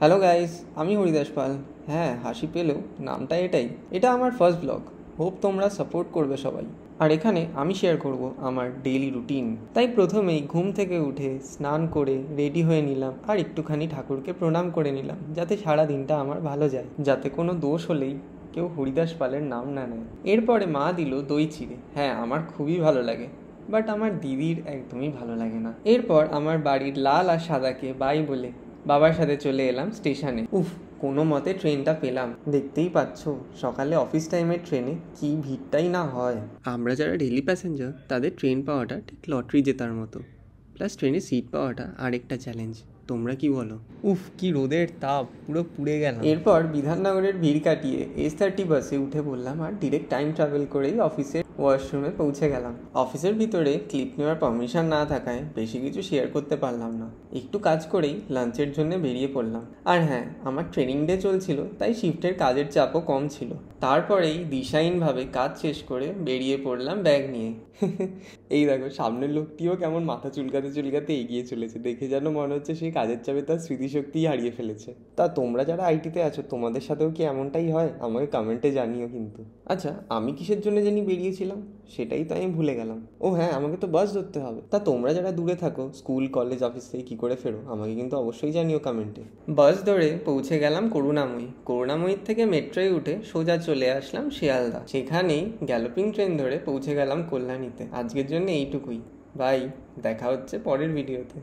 Hello guys, আমি হরিদাস পাল। হ্যাঁ, হাসি পেলেও নামটা এটাই। এটা আমার ফার্স্ট ব্লগ। হোপ তোমরা সাপোর্ট করবে সবাই। আর এখানে আমি শেয়ার করব আমার ডেইলি রুটিন। তাই প্রথমেই ঘুম থেকে উঠে স্নান করে রেডি হয়ে নিলাম আর একটুখানি ঠাকুরকে প্রণাম করে নিলাম, যাতে সারা দিনটা আমার ভালো যায়, যাতে কোনো দোষ হলেই কেউ হরিদাস পালের নাম না নেয়। এরপরে মা দিল দই চিড়ে। হ্যাঁ, আমার খুবই ভালো লাগে, বাট আমার দিদির একদমই ভালো লাগে না। এরপর আমার বাড়ির লাল আর সাদাকে বাই বলে বাবার সাথে চলে এলাম স্টেশনে। কোনো মতে ট্রেনটা পেলাম। দেখতেই পাচ্ছ, সকালে অফিস টাইমের ট্রেনে কি ভিড়টাই না হয়। আমরা যারা ডেইলি প্যাসেঞ্জার তাদের ট্রেন পাওয়াটা ঠিক লটারি জেতার মতো। প্লাস ট্রেনে সিট পাওয়াটা আরেকটা চ্যালেঞ্জ। তোমরা কি বলো? কি রোদের তাপ, পুরো পুড়ে গেল। এরপর বিধাননগরের ভিড় কাটিয়ে S30 বাসে উঠে পড়লাম আর ডিরেক্ট টাইম ট্রাভেল করেই অফিসের ওয়াশরুমে পৌঁছে গেলাম। অফিসের ভিতরে ক্লিপ নেওয়ার পারমিশন না থাকায় বেশি কিছু শেয়ার করতে পারলাম না। একটু কাজ করেই লাঞ্চের জন্য বেরিয়ে পড়লাম। আর হ্যাঁ, আমার ট্রেনিং ডে চলছিল, তাই শিফটের কাজের চাপও কম ছিল। তারপরেই দিশাহীনভাবে কাজ শেষ করে বেরিয়ে পড়লাম ব্যাগ নিয়ে। এই দেখো, সামনের লোকটিও কেমন মাথা চুলকাতে চুলকাতে এগিয়ে চলেছে। দেখে যেন মনে হচ্ছে সেই কাজের চাপে তার স্মৃতিশক্তিই হারিয়ে ফেলেছে। তা তোমরা যারা আইটিতে আছো, তোমাদের সাথেও কি এমনটাই হয়? আমাকে কমেন্টে জানিও কিন্তু। আচ্ছা, আমি কিসের জন্য জানি বেরিয়েছিলাম সেটাই তো আমি ভুলে গেলাম। ও হ্যাঁ, আমাকে তো বাস ধরতে হবে। তা তোমরা যারা দূরে থাকো, স্কুল কলেজ অফিস থেকে কী করে ফেরো আমাকে কিন্তু অবশ্যই জানিও কমেন্টে। বাস ধরে পৌঁছে গেলাম করুণাময়ীর থেকে মেট্রোয় উঠে সোজা চলে আসলাম শিয়ালদা। সেখানেই গ্যালোপিং ট্রেন ধরে পৌঁছে গেলাম কল্যাণীতে। আজকের জন্য এইটুকুই। বাই, দেখা হচ্ছে পরের ভিডিওতে।